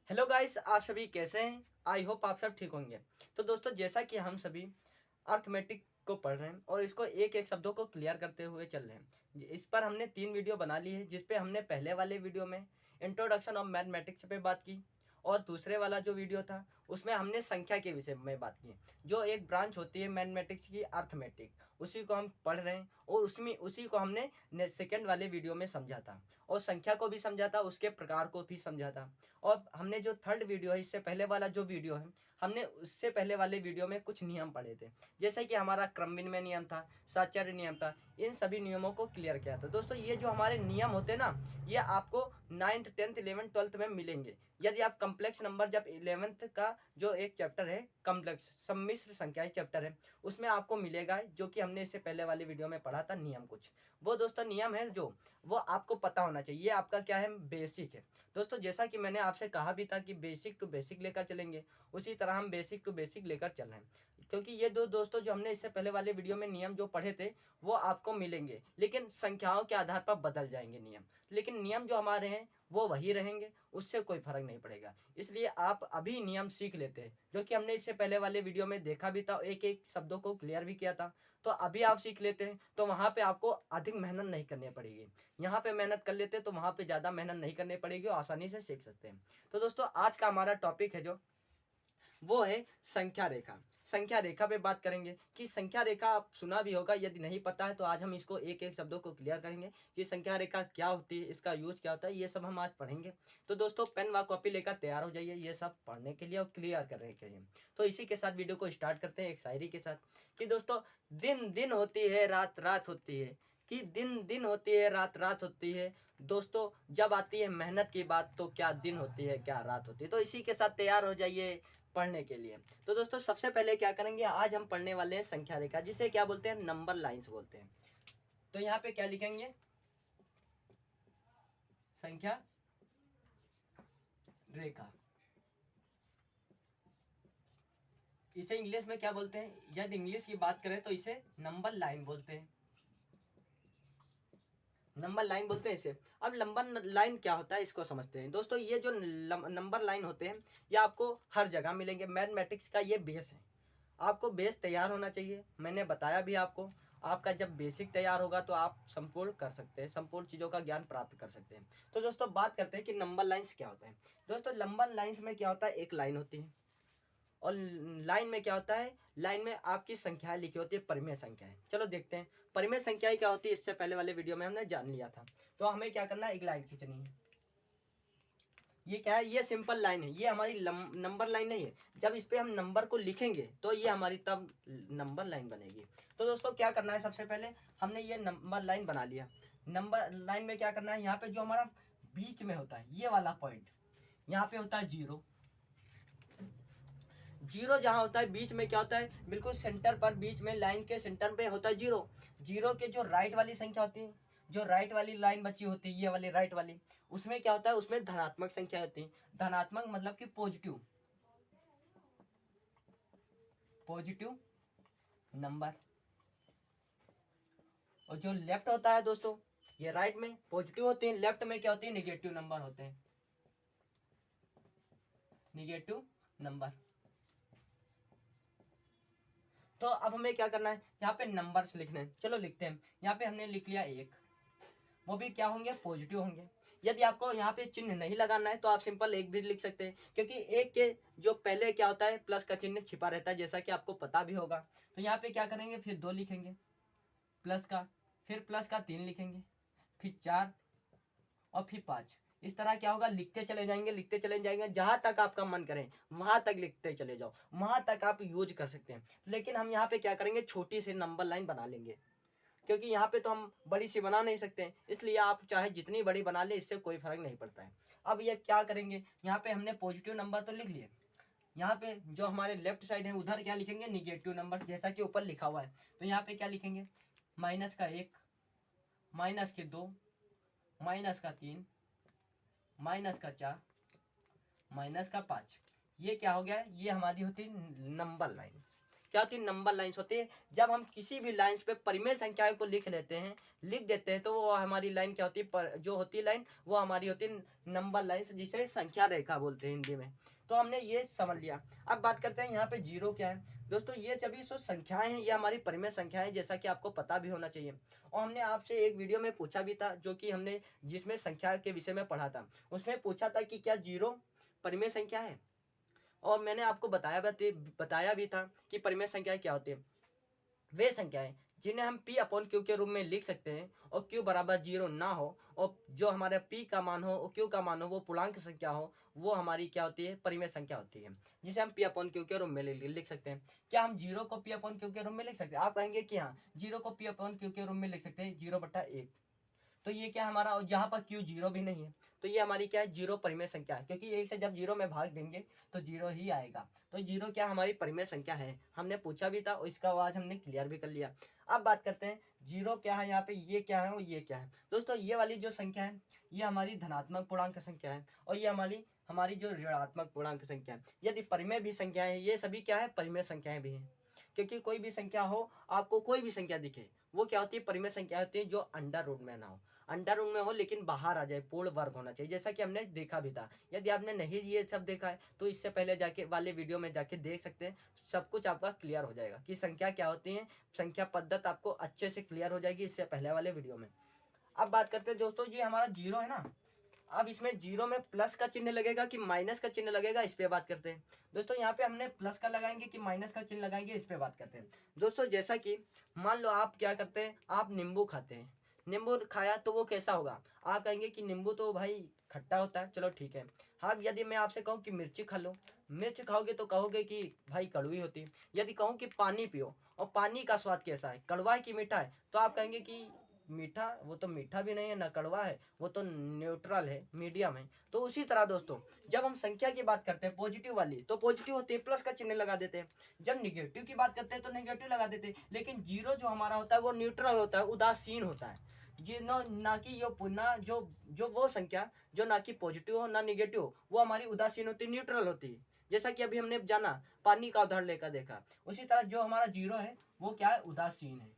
Hello guys, आप सभी कैसे हैं। आई होप आप सब ठीक होंगे। तो दोस्तों, जैसा कि हम सभी अर्थमेटिक को पढ़ रहे हैं और इसको एक एक शब्दों को क्लियर करते हुए चल रहे हैं। इस पर हमने 3 वीडियो बना ली है, जिसपे हमने पहले वाले वीडियो में इंट्रोडक्शन ऑफ मैथमेटिक्स पे बात की और दूसरे वाला जो वीडियो था उसमें हमने संख्या के विषय में बात की, जो एक ब्रांच होती है मैथमेटिक्स की, अर्थमेटिक। उसी को हम पढ़ रहे हैं और उसमें उसी को हमने सेकेंड वाले वीडियो में समझा था और संख्या को भी समझा था, उसके प्रकार को भी समझा था। और हमने जो थर्ड वीडियो है, इससे पहले वाला जो वीडियो है, हमने उससे पहले वाले वीडियो में कुछ नियम पढ़े थे, जैसे कि हमारा क्रम विनिमय नियम था, साहचर्य नियम था। इन सभी नियमों को क्लियर किया था। दोस्तों, ये जो हमारे नियम होते हैं ना, ये आपको 9th 10th 11th 12th में मिलेंगे। यदि आप कम्प्लेक्स नंबर, जब 11th का जो एक चैप्टर है कम्प्लेक्स सम्मिश्र संख्याएं चैप्टर है, उसमें आपको मिलेगा, जो कि हमने इससे पहले वाले वीडियो में पढ़ा था नियम कुछ। वो दोस्तों नियम है जो वो आपको पता होना चाहिए। ये आपका क्या है, बेसिक है। दोस्तों, जैसा कि मैंने आपसे कहा भी था कि बेसिक टू बेसिक लेकर चलेंगे, उसी तरह हम बेसिक टू बेसिक लेकर चल रहे हैं। क्योंकि ये दो दोस्तों जो हमने इससे पहले वाले वीडियो में नियम जो पढ़े थे वो आपको मिलेंगे, लेकिन संख्याओं के आधार पर बदल जाएंगे नियम। लेकिन नियम जो हमारे हैं वो वही रहेंगे, उससे कोई फर्क नहीं पड़ेगा। इसलिए आप अभी नियम सीख लेते हैं, जो कि हमने इससे पहले वाले वीडियो में देखा भी था, एक एक शब्दों को क्लियर भी किया था। तो अभी आप सीख लेते हैं तो वहाँ पे आपको अधिक मेहनत नहीं करनी पड़ेगी। यहाँ पे मेहनत कर लेते हैं तो वहाँ पे ज़्यादा मेहनत नहीं करनी पड़ेगी और आसानी से सीख सकते हैं। तो दोस्तों, आज का हमारा टॉपिक है जो वो है संख्या रेखा। संख्या रेखा पे बात करेंगे कि संख्या रेखा आप सुना भी होगा, यदि नहीं पता है तो आज हम इसको एक एक शब्दों को क्लियर करेंगे कि संख्या रेखा क्या होती है, इसका यूज क्या होता है, ये सब हम आज पढ़ेंगे। तो दोस्तों, पेन व कॉपी लेकर तैयार हो जाइए, ये सब पढ़ने के लिए और क्लियर करने के लिए। तो इसी के साथ वीडियो को स्टार्ट करते हैं एक शायरी के साथ कि दोस्तों, दिन दिन होती है, रात रात होती है, कि दिन दिन होती है, रात रात होती है। दोस्तों, जब आती है मेहनत की बात तो क्या दिन होती है, क्या रात होती है। तो इसी के साथ तैयार हो जाइए पढ़ने के लिए। तो दोस्तों, सबसे पहले क्या करेंगे, आज हम पढ़ने वाले हैं संख्या रेखा, जिसे क्या बोलते हैं, नंबर लाइंस बोलते हैं। तो यहाँ पे क्या लिखेंगे, संख्या रेखा। इसे इंग्लिश में क्या बोलते हैं, यदि इंग्लिश की बात करें तो इसे नंबर लाइन बोलते हैं। नंबर लाइन बोलते हैं इसे। अब नंबर लाइन क्या होता है इसको समझते हैं। दोस्तों, ये जो नंबर लाइन होते हैं ये आपको हर जगह मिलेंगे। मैथमेटिक्स का ये बेस है। आपको बेस तैयार होना चाहिए, मैंने बताया भी आपको। आपका जब बेसिक तैयार होगा तो आप संपूर्ण कर सकते हैं, संपूर्ण चीज़ों का ज्ञान प्राप्त कर सकते हैं। तो दोस्तों, बात करते हैं कि नंबर लाइंस क्या होता है। दोस्तों, नंबर लाइंस में क्या होता है, एक लाइन होती है और लाइन में क्या होता है, लाइन में आपकी संख्याएं लिखी होती है, परिमेय संख्याएं। चलो देखते हैं परिमेय संख्याएं क्या होती है। इससे पहले वाले वीडियो में हमने जान लिया था। तो हमें क्या करना है, एक लाइन खींचनी है। ये क्या है, ये सिंपल लाइन है, ये हमारी नंबर लाइन नहीं है। जब इस पे हम नंबर को लिखेंगे तो ये हमारी तब नंबर लाइन बनेगी। तो दोस्तों, क्या करना है, सबसे पहले हमने ये नंबर लाइन बना लिया। नंबर लाइन में क्या करना है, यहाँ पे जो हमारा बीच में होता है ये वाला पॉइंट, यहाँ पे होता है जीरो। जीरो जहाँ होता है बीच में क्या होता है, बिल्कुल सेंटर पर, बीच में लाइन के सेंटर पे होता है जीरो। जीरो के जो राइट वाली संख्या होती है, जो राइट वाली लाइन बची होती है, ये वाली राइट वाली, उसमें क्या होता है, उसमें धनात्मक संख्या होती है। धनात्मक मतलब कि पॉजिटिव, पॉजिटिव नंबर। और जो लेफ्ट होता है दोस्तों, ये राइट में पॉजिटिव होते हैं, लेफ्ट में क्या होते हैं, निगेटिव नंबर होते हैं, निगेटिव नंबर। तो अब हमें क्या करना है, यहाँ पे नंबर्स लिखने हैं। चलो लिखते हैं। यहाँ पे हमने लिख लिया एक, वो भी क्या होंगे, पॉजिटिव होंगे। यदि आपको यहाँ पे चिन्ह नहीं लगाना है तो आप सिंपल एक भी लिख सकते हैं, क्योंकि एक के जो पहले क्या होता है, प्लस का चिन्ह छिपा रहता है, जैसा कि आपको पता भी होगा। तो यहाँ पे क्या करेंगे, फिर 2 लिखेंगे प्लस का, फिर प्लस का 3 लिखेंगे, फिर 4 और फिर 5। इस तरह क्या होगा, लिखते चले जाएंगे, लिखते चले जाएंगे, जहां तक आपका मन करे वहां तक लिखते चले जाओ, वहां तक आप यूज कर सकते हैं। लेकिन हम यहाँ पे क्या करेंगे, छोटी सी नंबर लाइन बना लेंगे, क्योंकि यहाँ पे तो हम बड़ी सी बना नहीं सकते हैं। इसलिए आप चाहे जितनी बड़ी बना ले, इससे कोई फर्क नहीं पड़ता है। अब ये क्या करेंगे, यहाँ पे हमने पॉजिटिव नंबर तो लिख लिए, यहाँ पे जो हमारे लेफ्ट साइड है उधर क्या लिखेंगे, निगेटिव नंबर, जैसा कि ऊपर लिखा हुआ है। तो यहाँ पे क्या लिखेंगे, माइनस का 1, माइनस के 2, माइनस का 3, माइनस का 4, माइनस का 5। ये क्या हो गया, ये हमारी होती है नंबर लाइन। क्या होती है, नंबर लाइन्स होती है। जब हम किसी भी लाइन्स पे परिमेय संख्याओं को लिख देते हैं तो वो हमारी लाइन क्या होती है, जो होती है लाइन वो हमारी होती है नंबर लाइन्स, जिसे संख्या रेखा बोलते हैं हिंदी में। तो हमने ये समझ लिया। अब बात करते हैं यहाँ पे जीरो क्या है। दोस्तों ये सभी जो संख्याएं हैं ये हमारी परिमेय संख्याएं, जैसा कि आपको पता भी होना चाहिए। और हमने आपसे एक वीडियो में पूछा भी था, जो कि हमने जिसमें संख्या के विषय में पढ़ा था, उसमें पूछा था कि क्या जीरो परिमेय संख्या है। और मैंने आपको बताया भी था कि परिमेय संख्याएं क्या होती है। वे संख्याएं जिन्हें हम p अपॉन क्यू के रूप में लिख सकते हैं और q बराबर 0 ना हो, और जो हमारा p का मान हो और q का मान हो वो पूर्णांक संख्या हो, वो हमारी क्या होती है, परिमेय संख्या होती है, जिसे हम p अपॉन क्यू के रूप में लिख सकते हैं। क्या हम जीरो को p अपॉन क्यू के रूप में लिख सकते हैं? आप कहेंगे कि हाँ, जीरो को p अपॉन क्यू के रूप में लिख सकते हैं, 0/1। तो ये क्या हमारा, और जहाँ पर q जीरो भी नहीं है तो ये हमारी क्या है, जीरो परिमेय संख्या है, क्योंकि एक से जब जीरो में भाग देंगे तो जीरो ही आएगा। तो जीरो क्या हमारी परिमेय संख्या है, हमने पूछा भी था और इसका आज हमने क्लियर भी कर लिया। अब बात करते हैं जीरो क्या है, यहाँ पे ये क्या है और ये क्या है। दोस्तों ये वाली जो संख्या है ये हमारी धनात्मक पूर्णांक संख्या है, और ये हमारी जो ऋणात्मक पूर्णांक संख्या है। यदि परिमेय भी संख्या है, ये सभी क्या है, परिमेय संख्याएं भी हैं। क्योंकि कोई भी संख्या हो, आपको कोई भी संख्या दिखे, वो क्या होती है, परिमेय संख्या होती है, जो अंडर रूट में ना हो, अंडर रूट में हो लेकिन बाहर आ जाए, पूर्ण वर्ग होना चाहिए, जैसा कि हमने देखा भी था। यदि आपने नहीं ये सब देखा है तो इससे पहले जाके वाले वीडियो में जाके देख सकते हैं, सब कुछ आपका क्लियर हो जाएगा कि संख्या क्या होती है, संख्या पद्धत आपको अच्छे से क्लियर हो जाएगी इससे पहले वाले वीडियो में। अब बात करते हैं दोस्तों, ये हमारा जीरो है ना, अब इसमें जीरो में प्लस का चिन्ह लगेगा कि माइनस का चिन्ह लगेगा, इस पे बात करते हैं। दोस्तों यहाँ पे हमने प्लस का लगाएंगे कि माइनस का चिन्ह लगाएंगे, इस पे बात करते हैं। दोस्तों जैसा कि मान लो आप क्या करते हैं, आप नींबू खाते हैं, नींबू खाया तो वो कैसा होगा, आप कहेंगे कि नींबू तो भाई खट्टा होता है, चलो ठीक है। हाँ, यदि मैं आपसे कहूँ कि मिर्ची खा लो, मिर्च खाओगे तो कहोगे कि भाई कड़वी होती है। यदि कहूँ कि पानी पियो और पानी का स्वाद कैसा है, कड़वा है कि मीठा है, तो आप कहेंगे कि मीठा, वो तो मीठा भी नहीं है ना कड़वा है, वो तो न्यूट्रल है, मीडियम है। तो उसी तरह दोस्तों जब हम संख्या की बात करते हैं पॉजिटिव वाली, तो पॉजिटिव होती है प्लस का चिन्ह लगा देते हैं। जब निगेटिव की बात करते हैं तो निगेटिव लगा देते हैं। लेकिन जीरो जो हमारा होता है वो न्यूट्रल होता है, उदासीन होता है। जी ना कि ये पुनः जो वो संख्या जो ना कि पॉजिटिव हो ना निगेटिव हो, वो हमारी उदासीन होती है, न्यूट्रल होती है। जैसा कि अभी हमने जाना, पानी का उदाहरण लेकर देखा, उसी तरह जो हमारा जीरो है वो क्या है, उदासीन है।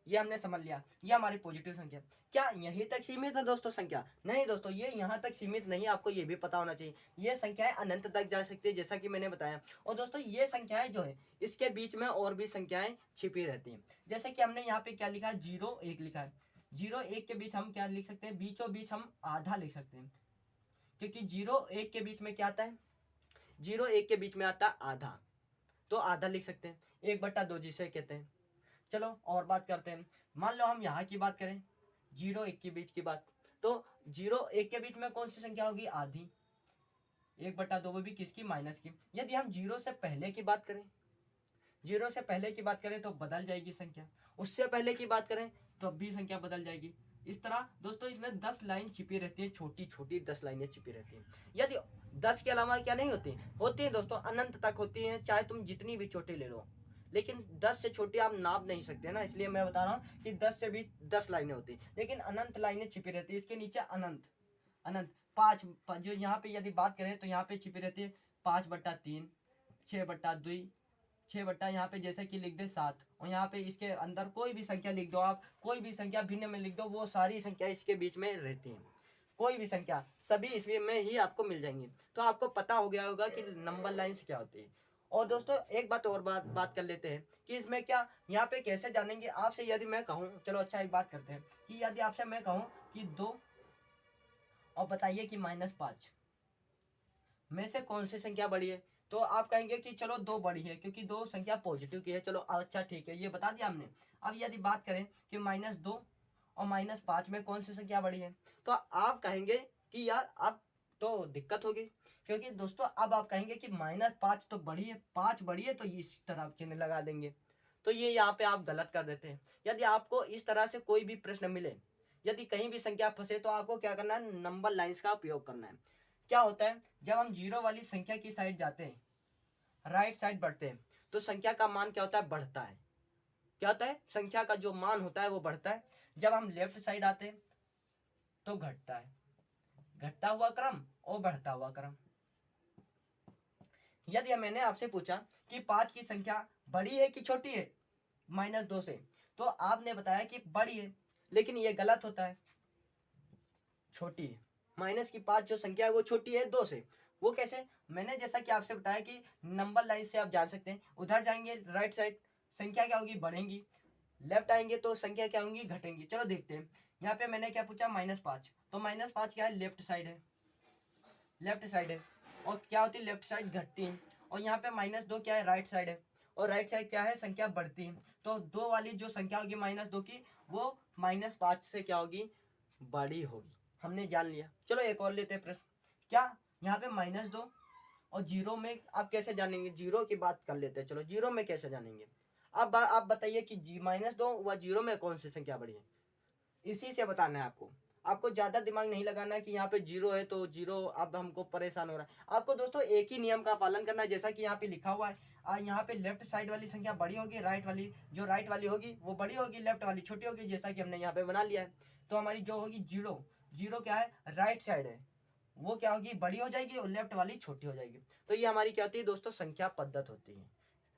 ये हमने समझ लिया, ये हमारी पॉजिटिव संख्या। क्या यहीं तक सीमित है दोस्तों संख्या? नहीं दोस्तों, ये यहाँ तक सीमित नहीं, आपको ये भी पता होना चाहिए, ये संख्याएं अनंत तक जा सकती है, जैसा कि मैंने बताया। और दोस्तों ये संख्याएं जो है, इसके बीच में और भी संख्याएं छिपी रहती हैं। जैसे कि हमने यहाँ पे क्या लिखा है, 0 1 लिखा है। 0 1 के बीच हम क्या लिख सकते हैं, बीचों बीच हम आधा लिख सकते हैं, क्योंकि 0 1 के बीच में क्या आता है, 0 1 के बीच में आता है आधा, तो आधा लिख सकते हैं, 1/2 जिसे कहते हैं। चलो और बात करते हैं। मान लो हम यहाँ की बात करें, 0 1 के बीच की बात, तो 0 1 के बीच में कौन सी संख्या होगी, आधी। 1/2 वो भी किसकी, माइनस की। यदि हम 0 से पहले की बात करें, 0 से पहले की बात करें तो बदल जाएगी संख्या, उससे पहले की बात करें तो भी संख्या बदल जाएगी। इस तरह दोस्तों इसमें 10 लाइन छिपी रहती है, छोटी छोटी 10 लाइनें छिपी रहती हैं। यदि 10 के अलावा क्या नहीं होती, होती है दोस्तों, अनंत तक होती हैं, चाहे तुम जितनी भी छोटी ले लो, लेकिन 10 से छोटी आप नाप नहीं सकते ना, इसलिए मैं बता रहा हूँ कि 10 से भी 10 लाइनें होती, लेकिन अनंत लाइनें छिपी रहती है। इसके नीचे अनंत अनंत 5, जो यहाँ पे यदि बात करें तो यहाँ पे छिपी रहती है 5/3, 6/2, 6 यहाँ पे जैसे कि लिख दे 7, और यहाँ पे इसके अंदर कोई भी संख्या लिख दो, आप कोई भी संख्या भिन्न में लिख दो, वो सारी संख्या इसके बीच में रहती हैं। कोई भी संख्या सभी इसमें में ही आपको मिल जाएंगी। तो आपको पता हो गया होगा कि नंबर लाइन्स क्या होती है। और दोस्तों एक बात और बात कर लेते हैं कि इसमें क्या, यहाँ पे कैसे जानेंगे। आपसे यदि मैं कहूँ, चलो अच्छा एक बात करते हैं कि यदि आपसे मैं कहूँ कि 2 और बताइए कि -5 में से कौन सी संख्या बड़ी है, तो आप कहेंगे कि चलो 2 बड़ी है, क्योंकि 2 संख्या पॉजिटिव की है। चलो अच्छा ठीक है, ये बता दिया हमने। अब यदि बात करें कि -2 और -5 में कौन सी संख्या बड़ी है, तो आप कहेंगे कि यार अब तो दिक्कत होगी, क्योंकि दोस्तों अब आप कहेंगे कि -5 तो बड़ी है, 5 बड़ी है, तो इस तरह चिन्ह लगा देंगे। तो ये यहाँ पे आप गलत कर देते हैं। यदि आपको इस तरह से कोई भी प्रश्न मिले, यदि कहीं भी संख्या फंसे, तो आपको क्या करना है, नंबर लाइन्स का उपयोग करना है। क्या होता है, जब हम 0 वाली संख्या की साइड जाते हैं, राइट साइड बढ़ते हैं, तो संख्या का मान क्या होता है, बढ़ता है। क्या होता है, संख्या का जो मान होता है वो बढ़ता है। जब हम लेफ्ट साइड आते हैं तो घटता है, घटता हुआ क्रम और बढ़ता हुआ क्रम। यदि मैंने आपसे पूछा कि 5 की संख्या बड़ी है कि छोटी है -2 से, तो आपने बताया कि बड़ी है, लेकिन ये गलत होता है, छोटी है। माइनस की 5 जो संख्या है वो छोटी है 2 से। वो कैसे? मैंने जैसा कि आपसे बताया कि नंबर लाइन से आप जान सकते हैं। उधर जाएंगे राइट साइड, संख्या क्या होगी? बढ़ेंगी। लेफ्ट आएंगे तो संख्या क्या होंगी? घटेंगी। चलो देखते हैं। यहाँ पे मैंने क्या पूछा? -5। तो -5 क्या है? लेफ्ट साइड है, लेफ्ट साइड है। और क्या होती है? लेफ्ट साइड घटती है। और यहाँ पे -2 क्या है? राइट साइड है। और राइट साइड क्या है? संख्या बढ़ती है। तो 2 वाली जो संख्या होगी -2 की, वो -5 से क्या होगी? बड़ी होगी। हमने जान लिया। चलो एक और लेते हैं प्रश्न। क्या यहाँ पे -2 और जीरो में आप कैसे जानेंगे? जीरो की बात कर लेते हैं। चलो जीरो में कैसे जानेंगे? अब आप बताइए कि -2 व जीरो में कौन सी संख्या बड़ी है? इसी से बताना है आपको। आपको ज़्यादा दिमाग नहीं लगाना है कि यहाँ पे जीरो है तो जीरो अब हमको परेशान हो रहा है। आपको दोस्तों एक ही नियम का पालन करना है, जैसा कि यहाँ पे लिखा हुआ है। यहाँ पे लेफ्ट साइड वाली संख्या बड़ी होगी, राइट वाली जो राइट वाली होगी वो बड़ी होगी, लेफ्ट वाली छोटी होगी, जैसा कि हमने यहाँ पे बना लिया है। तो हमारी जो होगी जीरो, जीरो क्या है? राइट साइड है, वो क्या होगी? बड़ी हो जाएगी और लेफ्ट वाली छोटी हो जाएगी। तो ये हमारी क्या होती है दोस्तों? संख्या पद्धत होती है।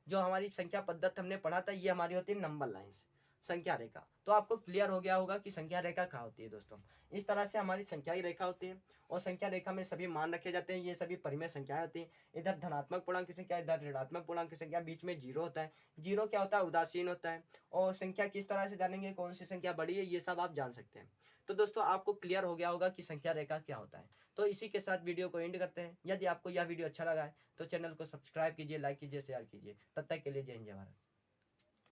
जो हमारी संख्या पद्धत हमने पढ़ा था, ये हमारी होती है नंबर लाइन्स, संख्या रेखा। तो आपको क्लियर हो गया होगा कि संख्या रेखा क्या होती है दोस्तों। इस तरह से हमारी संख्या की रेखा होती है। और संख्या रेखा में सभी मान रखे जाते हैं। ये सभी परिमेय संख्याएं होती हैं। इधर धनात्मक पूर्णांक की संख्या, इधर ऋणात्मक पूर्णांक की संख्या, बीच में जीरो होता है। जीरो क्या होता है? उदासीन होता है। और संख्या किस तरह से जानेंगे कौन सी संख्या बड़ी है, ये सब आप जान सकते हैं। तो दोस्तों आपको क्लियर हो गया होगा कि संख्या रेखा क्या होता है। तो इसी के साथ वीडियो को एंड करते हैं। यदि आपको यह वीडियो अच्छा लगा है तो चैनल को सब्सक्राइब कीजिए, लाइक कीजिए, शेयर कीजिए। तब तक के लिए जय हिंद, जय भारत।